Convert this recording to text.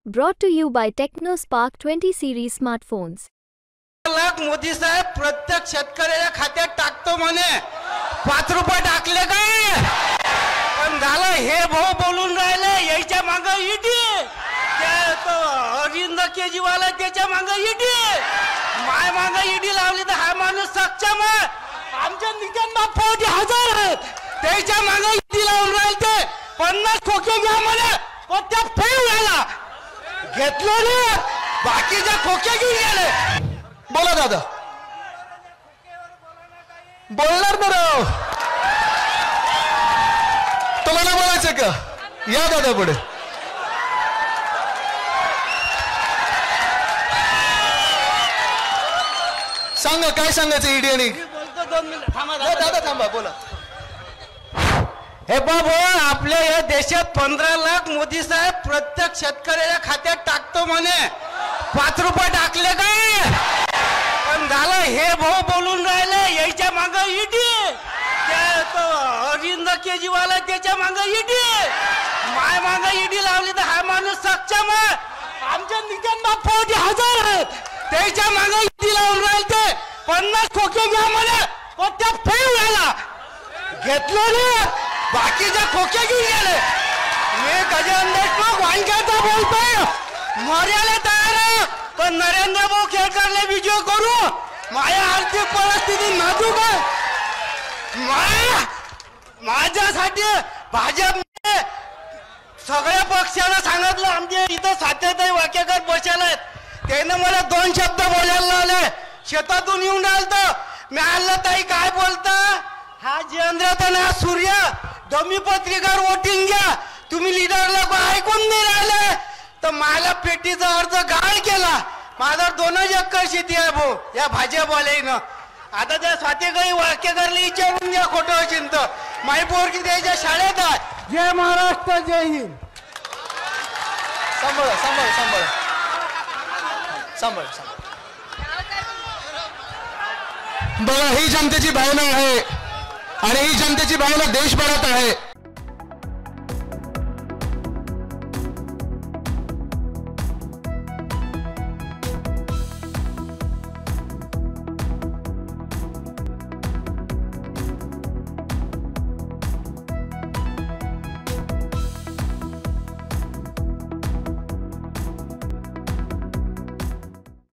Brought to you by TechnoSpark 20 series smartphones. Lakh Modi साहेब प्रत्येक शेतकऱ्याच्या खात्यात टाकतो म्हणे. 5 रुपये टाकले काय पण झालं हे भाऊ बोलून राहिले याच्या मागे ईडी. अरविंद केजरीवाल त्याच्या मागे ईडी. माय मागे ईडी लावली तर हा माणूस सक्षम आहे. आमच्या निकांना फौजी हजार आहेत त्याच्या मागे ईडी लावून राहिले. 50 खोके घ्या म्हणे कोणत्या फेल झाला घेतलं रे बाकीच्या खोके घेऊन गेले. बोला दादा बोलणार ना राव. तुम्हाला बोलायचं का? या दादा पुढे. सांगा काय सांगायचं ईडी आणि बोलतो 2 मिनिट थांबा दादा थांबा बोला. हे बाबू आपल्या या देशात 15 लाख मोदी साहेब प्रत्येक शेतकऱ्याच्या खात्यात टाकतो म्हणे. 5 रुपये टाकले काय पण झालं हे भाऊ बोलून राहिले याच्या मागे ईडी. अरविंद केजरीवाल त्याच्या मागे ईडी. माय मागे ईडी लावली तर हा माणूस सक्षम आहे. आमच्या निकांना फौजी हजार आहेत त्याच्या मागे ईडी लावून राहिले. 50 खोके घ्या म्हणे कोणत्या फेल झाला घेतलं रे बाकीच्या खोके घेऊन गेले. मी गजानन देशमुख वांग्याचा बोलतोय. मर्याला तयार आहे पण नरेंद्र भाऊ खेळकरले व्हिडिओ करू. माझ्या आर्थिक परिस्थिती नाजूक आहे. माझ्यासाठी भाजपने सगळ्या पक्षाला सांगितलं आमच्या इथं साथीदार वाक्यकर बसेल आहेत त्यानं मला 2 शब्द बोलायला लावले. शेतातून येऊन राहिलं मी आलं ताई काय बोलता हा जयेंद्र तर ना सूर्य डमी पत्रिकार वोटिंग घ्या तुम्ही लीडरला ऐकून नाही राहिले तर मला पेटीचा अर्ज गाळ केला. माझा 2 एकर शेती आहे भाऊ या भाजपवाल्यानं. आता त्या स्वातीकडे वाक्यकरला विचारून घ्या खोटं चिंत माई पोरगी त्याच्या शाळेत आहे. जय महाराष्ट्र जय हिंद. सांभाळा सांभाळा सांभाळा सांभाळा सांभाळा. बघा ही जनतेची भावना आहे आणि ही जनतेची भावना देशभरात आहे.